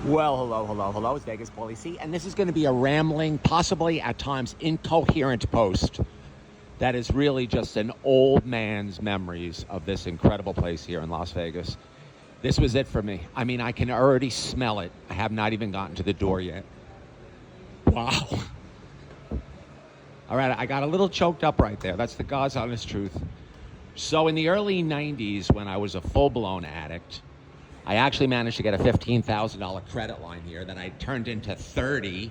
Well, hello. It's Vegas Paulie C, and this is going to be a rambling, possibly at times incoherent post that is really just an old man's memories of this incredible place here in Las Vegas. This was it for me. I mean, I can already smell it. I have not even gotten to the door yet. Wow. All right, I got a little choked up right there. That's the God's honest truth. So in the early 90s, when I was a full-blown addict, I actually managed to get a $15,000 credit line here that I turned into 30,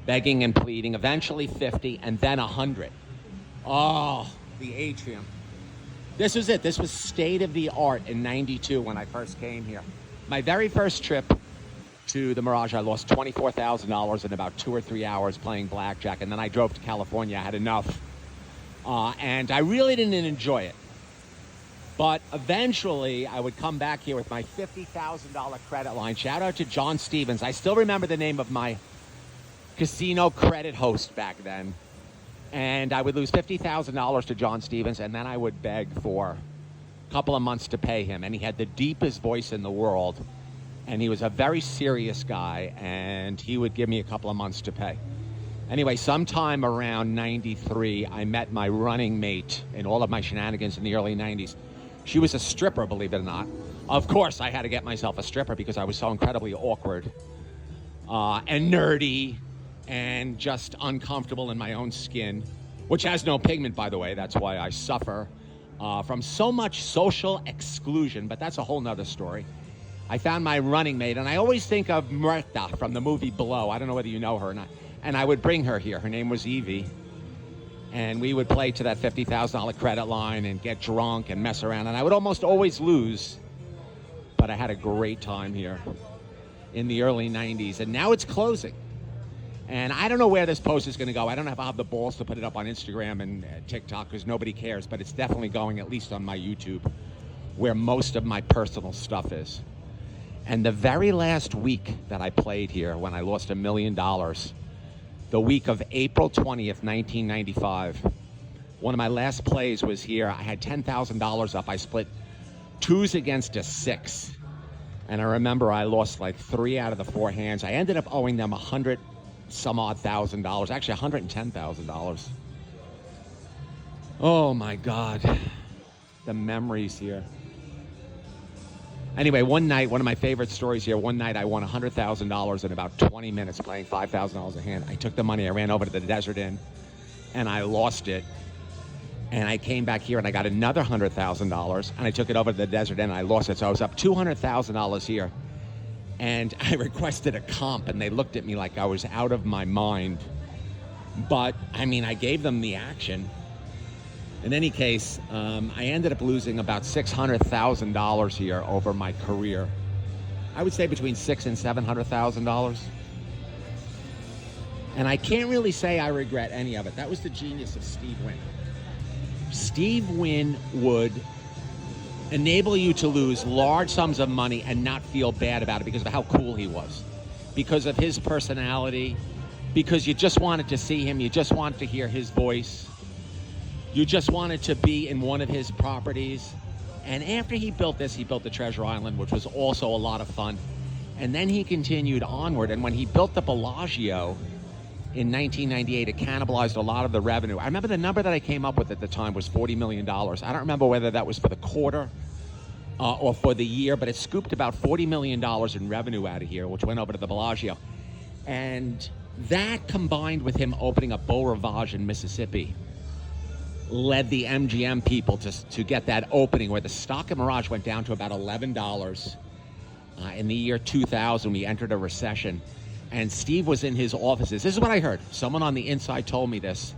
begging and pleading, eventually 50, and then 100. Oh, the atrium. This was it. This was state of the art in 92 when I first came here. My very first trip to the Mirage, I lost $24,000 in about 2 or 3 hours playing blackjack, and then I drove to California. I had enough. And I really didn't enjoy it. But eventually, I would come back here with my $50,000 credit line. Shout out to John Stevens. I still remember the name of my casino credit host back then. And I would lose $50,000 to John Stevens, and then I would beg for a couple of months to pay him. And he had the deepest voice in the world. And he was a very serious guy, and he would give me a couple of months to pay. Anyway, sometime around 93, I met my running mate in all of my shenanigans in the early 90s. She was a stripper, believe it or not. Of course, I had to get myself a stripper because I was so incredibly awkward and nerdy and just uncomfortable in my own skin, which has no pigment, by the way. That's why I suffer from so much social exclusion, but that's a whole nother story. I found my running mate, and I always think of Myrta from the movie Blow. I don't know whether you know her or not. And I would bring her here. Her name was Evie. And we would play to that $50,000 credit line and get drunk and mess around. And I would almost always lose. But I had a great time here in the early 90s. And now it's closing. And I don't know where this post is going to go. I don't know if I'll have the balls to put it up on Instagram and TikTok because nobody cares. But it's definitely going at least on my YouTube, where most of my personal stuff is. And the very last week that I played here, when I lost $1 million, the week of April 20th, 1995, one of my last plays was here. I had $10,000 up. I split twos against a six. And I remember I lost like 3 out of the 4 hands. I ended up owing them $100 some odd thousand, actually $110,000. Oh my God, the memories here. Anyway, one night, one of my favorite stories here, one night I won $100,000 in about 20 minutes playing $5,000 a hand. I took the money, I ran over to the Desert Inn, and I lost it. And I came back here and I got another $100,000, and I took it over to the Desert Inn and I lost it. So I was up $200,000 here. And I requested a comp, and they looked at me like I was out of my mind. But, I mean, I gave them the action. In any case, I ended up losing about $600,000 here over my career. I would say between $600,000 and $700,000. And I can't really say I regret any of it. That was the genius of Steve Wynn. Steve Wynn would enable you to lose large sums of money and not feel bad about it because of how cool he was, because of his personality, because you just wanted to see him, you just wanted to hear his voice. You just wanted to be in one of his properties. And after he built this, he built the Treasure Island, which was also a lot of fun. And then he continued onward. And when he built the Bellagio in 1998, it cannibalized a lot of the revenue. I remember the number that I came up with at the time was $40 million. I don't remember whether that was for the quarter or for the year, but it scooped about $40 million in revenue out of here, which went over to the Bellagio. And that, combined with him opening up Beau Rivage in Mississippi, led the MGM people to get that opening where the stock of Mirage went down to about $11. In the year 2000, we entered a recession, and Steve was in his offices. This is what I heard. Someone on the inside told me this,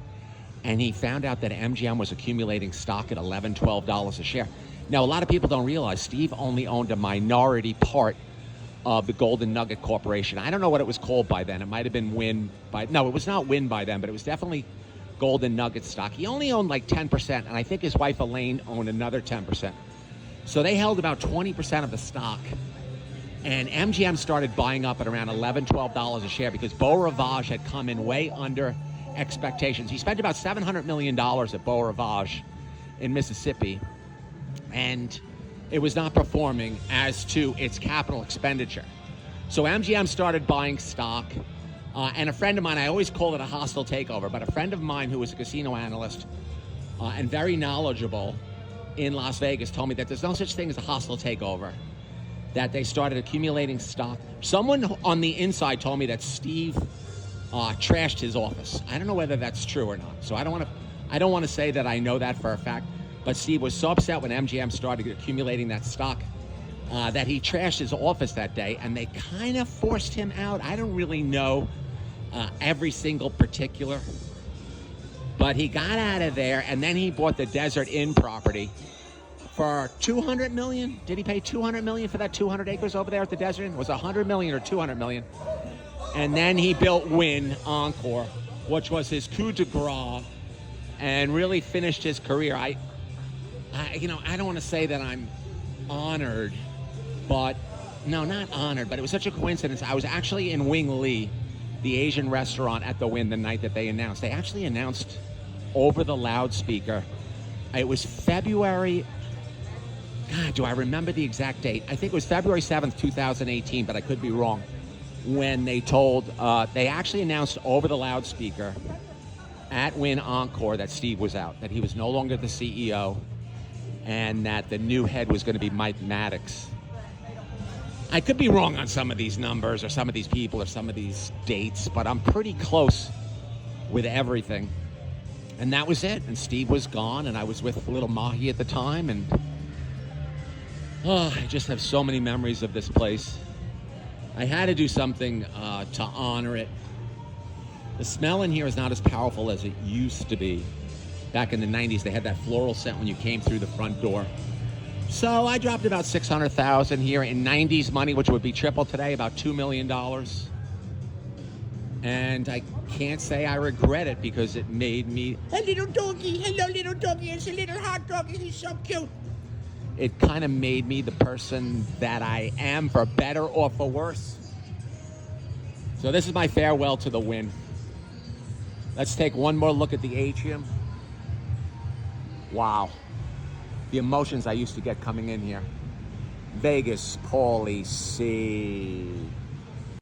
and he found out that MGM was accumulating stock at $11, $12 a share. Now, a lot of people don't realize Steve only owned a minority part of the Golden Nugget Corporation. I don't know what it was called by then. It might have been Wynn by... No, it was not Wynn by then, but it was definitely Golden Nugget stock. He only owned like 10%, and I think his wife Elaine owned another 10%. So they held about 20% of the stock. And MGM started buying up at around $11, $12 a share because Beau Rivage had come in way under expectations. He spent about $700 million at Beau Rivage in Mississippi, and it was not performing as to its capital expenditure. So MGM started buying stock, and a friend of mine, I always call it a hostile takeover, but a friend of mine who was a casino analyst and very knowledgeable in Las Vegas told me that there's no such thing as a hostile takeover, that they started accumulating stock. Someone on the inside told me that Steve trashed his office. I don't know whether that's true or not, so I don't want to say that I know that for a fact, but Steve was so upset when MGM started accumulating that stock that he trashed his office that day, and they kind of forced him out. I don't really know every single particular, but he got out of there, and then he bought the Desert Inn property for $200 million. Did he pay $200 million for that 200 acres over there at the Desert Inn? Was it $100 million or $200 million? And then he built Wynn Encore, which was his coup de grace, and really finished his career. I don't want to say that I'm honored, but no, not honored, but it was such a coincidence. I was actually in Wing Lee, the Asian restaurant at the Wynn, the night that they announced. They actually announced over the loudspeaker. It was February, God, do I remember the exact date? I think it was February 7th, 2018, but I could be wrong. When they told, they actually announced over the loudspeaker at Wynn Encore that Steve was out, that he was no longer the CEO, and that the new head was going to be Mike Maddox. I could be wrong on some of these numbers or some of these people or some of these dates, but I'm pretty close with everything. And that was it. And Steve was gone, and I was with little Mahi at the time, and I just have so many memories of this place. I had to do something to honor it. The smell in here is not as powerful as it used to be. Back in the 90s, they had that floral scent when you came through the front door. So I dropped about $600,000 here in 90s money, which would be triple today, about $2 million. And I can't say I regret it because it made me a little doggy. Hello, little doggy. It's a little hot doggy. He's so cute. It kind of made me the person that I am, for better or for worse. So this is my farewell to the Wynn. Let's take one more look at the atrium. Wow. The emotions I used to get coming in here. Vegas, Paulie, C.